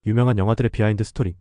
유명한 영화들의 비하인드 스토리.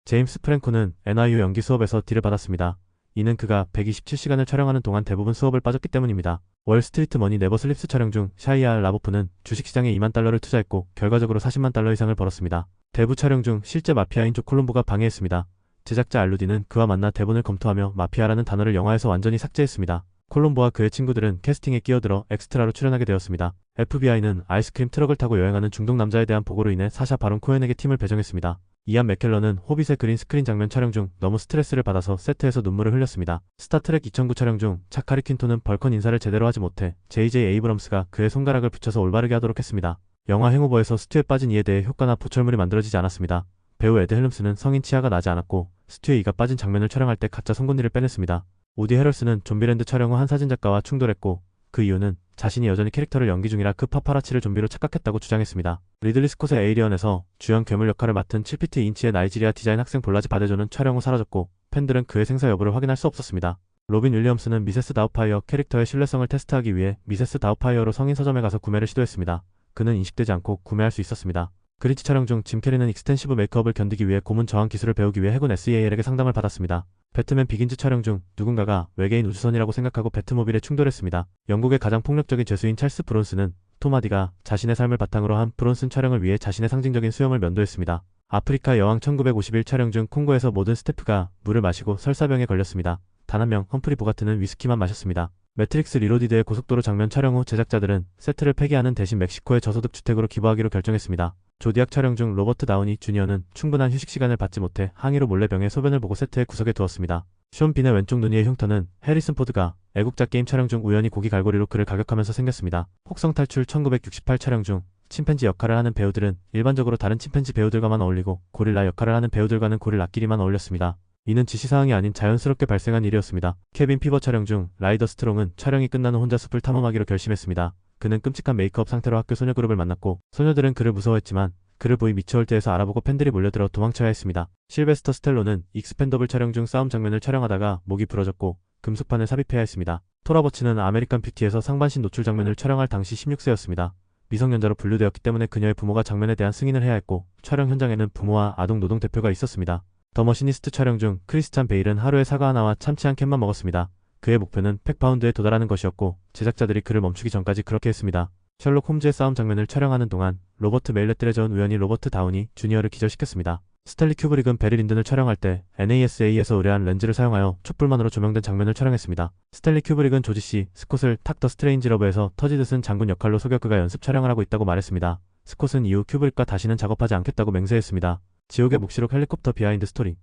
제임스 프랭코는 NYU 연기 수업에서 D를 받았습니다. 이는 그가 127시간을 촬영하는 동안 대부분 수업을 빠졌기 때문입니다. 월스트리트 머니 네버 슬립스 촬영 중 샤이아 라보프는 주식시장에 2만 달러를 투자했고 결과적으로 40만 달러 이상을 벌었습니다. 대부 촬영 중 실제 마피아인 조 콜롬보가 방해했습니다. 제작자 알루디는 그와 만나 대본을 검토하며 마피아라는 단어를 영화에서 완전히 삭제했습니다. 콜롬보와 그의 친구들은 캐스팅에 끼어들어 엑스트라로 출연하게 되었습니다. FBI는 아이스크림 트럭을 타고 여행하는 중동 남자에 대한 보고로 인해 사샤 바론 코엔에게 팀을 배정했습니다. 이안 맥켈런은 호빗의 그린 스크린 장면 촬영 중 너무 스트레스를 받아서 세트에서 눈물을 흘렸습니다. 스타트렉 2009 촬영 중 차카리 퀸토는 벌컨 인사를 제대로 하지 못해 JJ 에이브럼스가 그의 손가락을 붙여서 올바르게 하도록 했습니다. 영화 행오버에서 스튜에 빠진 이에 대해 효과나 보철물이 만들어지지 않았습니다. 배우 에드 헬름스는 성인 치아가 나지 않았고 스튜에 이가 빠진 장면을 촬영할 때 가짜 송곳니를 빼냈습니다. 우디 헤럴스는 좀비랜드 촬영 후 한 사진작가와 충돌했고 그 이유는 자신이 여전히 캐릭터를 연기 중이라 그 파파라치를 좀비로 착각했다고 주장했습니다. 리들리 스콧의 에이리언에서 주연 괴물 역할을 맡은 7피트 2인치의 나이지리아 디자인 학생 볼라지 바데조는 촬영 후 사라졌고 팬들은 그의 생사 여부를 확인할 수 없었습니다. 로빈 윌리엄스는 미세스 다우파이어 캐릭터의 신뢰성을 테스트하기 위해 미세스 다우파이어로 성인 서점에 가서 구매를 시도했습니다. 그는 인식되지 않고 구매할 수 있었습니다. 그린치 촬영 중 짐 캐리는 익스텐시브 메이크업을 견디기 위해 고문 저항 기술을 배우기 위해 해군 SEAL에게 상담을 받았습니다. 배트맨 비긴즈 촬영 중 누군가가 외계인 우주선이라고 생각하고 배트모빌에 충돌했습니다. 영국의 가장 폭력적인 죄수인 찰스 브론슨은 톰 하디가 자신의 삶을 바탕으로 한 브론슨 촬영을 위해 자신의 상징적인 수염을 면도했습니다. 아프리카 여왕 1951 촬영 중 콩고에서 모든 스태프가 물을 마시고 설사병에 걸렸습니다. 단 한 명 험프리 보가트는 위스키만 마셨습니다. 매트릭스 리로디드의 고속도로 장면 촬영 후 제작자들은 세트를 폐기하는 대신 멕시코의 저소득 주택으로 기부하기로 결정했습니다. 조디악 촬영 중 로버트 다우니 주니어는 충분한 휴식 시간을 받지 못해 항의로 몰래 병에 소변을 보고 세트의 구석에 두었습니다. 숀 빈의 왼쪽 눈 위의 흉터는 해리슨 포드가 애국자 게임 촬영 중 우연히 고기 갈고리로 그를 가격하면서 생겼습니다. 혹성 탈출 1968 촬영 중 침팬지 역할을 하는 배우들은 일반적으로 다른 침팬지 배우들과만 어울리고 고릴라 역할을 하는 배우들과는 고릴라끼리만 어울렸습니다. 이는 지시사항이 아닌 자연스럽게 발생한 일이었습니다. 케빈 피버 촬영 중 라이더 스트롱은 촬영이 끝난 후 혼자 숲을 탐험하기로 결심했습니다. 그는 끔찍한 메이크업 상태로 학교 소녀 그룹을 만났고 소녀들은 그를 무서워했지만 그를 보이 미쳐올때에서 알아보고 팬들이 몰려들어 도망쳐야 했습니다. 실베스터 스텔로는 익스펜더블 촬영 중 싸움 장면을 촬영하다가 목이 부러졌고 금속판을 삽입해야 했습니다. 토라 버치는 아메리칸 뷰티에서 상반신 노출 장면을 촬영할 당시 16세였습니다. 미성년자로 분류되었기 때문에 그녀의 부모가 장면에 대한 승인을 해야 했고 촬영 현장에는 부모와 아동 노동 대표가 있었습니다. 더 머시니스트 촬영 중 크리스찬 베일은 하루에 사과 하나와 참치 한 캔만 먹었습니다. 그의 목표는 100파운드에 도달하는 것이었고 제작자들이 그를 멈추기 전까지 그렇게 했습니다. 셜록 홈즈의 싸움 장면을 촬영하는 동안 로버트 메일렛들의 전 우연히 로버트 다우니 주니어를 기절시켰습니다. 스탠리 큐브릭은 베리 린든을 촬영할 때 NASA에서 의뢰한 렌즈를 사용하여 촛불만으로 조명된 장면을 촬영했습니다. 스탠리 큐브릭은 조지 씨, 스콧을 탁 더 스트레인지 러브에서 터지듯 쓴 장군 역할로 속여 그가 연습 촬영을 하고 있다고 말했습니다. 스콧은 이후 큐브릭과 다시는 작업하지 않겠다고 맹세했습니다. 지옥의 묵시록 헬리콥터 비하인드 스토리.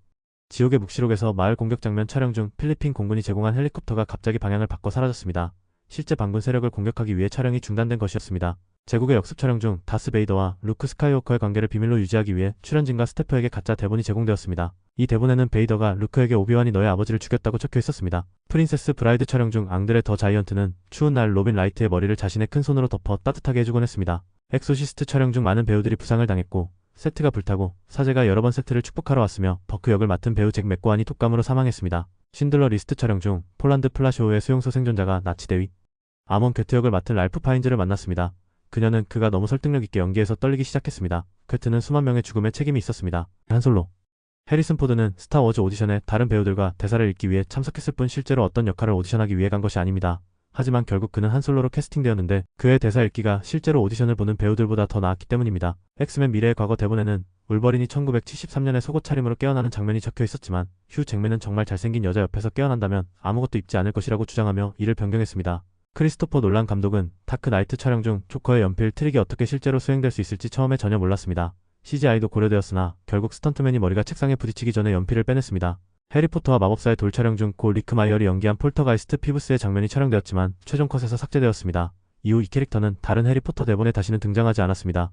지옥의 묵시록에서 마을 공격 장면 촬영 중 필리핀 공군이 제공한 헬리콥터가 갑자기 방향을 바꿔 사라졌습니다. 실제 반군 세력을 공격하기 위해 촬영이 중단된 것이었습니다. 제국의 역습 촬영 중 다스 베이더와 루크 스카이워커의 관계를 비밀로 유지하기 위해 출연진과 스태프에게 가짜 대본이 제공되었습니다. 이 대본에는 베이더가 루크에게 오비완이 너의 아버지를 죽였다고 적혀 있었습니다. 프린세스 브라이드 촬영 중 앙드레 더 자이언트는 추운 날 로빈 라이트의 머리를 자신의 큰 손으로 덮어 따뜻하게 해주곤 했습니다. 엑소시스트 촬영 중 많은 배우들이 부상을 당했고 세트가 불타고 사제가 여러 번 세트를 축복하러 왔으며 버크 역을 맡은 배우 잭 맥고안이 톡감으로 사망했습니다. 신들러 리스트 촬영 중 폴란드 플라쇼우의 수용소 생존자가 나치 대위 아몬 퀘트 역을 맡은 랄프 파인즈를 만났습니다. 그녀는 그가 너무 설득력 있게 연기해서 떨리기 시작했습니다. 퀘트는 수만 명의 죽음에 책임이 있었습니다. 한솔로. 해리슨 포드는 스타워즈 오디션에 다른 배우들과 대사를 읽기 위해 참석했을 뿐 실제로 어떤 역할을 오디션하기 위해 간 것이 아닙니다. 하지만 결국 그는 한솔로로 캐스팅되었는데 그의 대사 읽기가 실제로 오디션을 보는 배우들보다 더 나았기 때문입니다. 엑스맨 미래의 과거 대본에는 울버린이 1973년에 속옷 차림으로 깨어나는 장면이 적혀 있었지만 휴 잭맨은 정말 잘생긴 여자 옆에서 깨어난다면 아무것도 입지 않을 것이라고 주장하며 이를 변경했습니다. 크리스토퍼 놀란 감독은 다크 나이트 촬영 중 조커의 연필 트릭이 어떻게 실제로 수행될 수 있을지 처음에 전혀 몰랐습니다. CGI도 고려되었으나 결국 스턴트맨이 머리가 책상에 부딪히기 전에 연필을 빼냈습니다. 해리포터와 마법사의 돌 촬영 중 고 리크 마이얼이 연기한 폴터가이스트 피브스의 장면이 촬영되었지만 최종 컷에서 삭제되었습니다. 이후 이 캐릭터는 다른 해리포터 대본에 다시는 등장하지 않았습니다.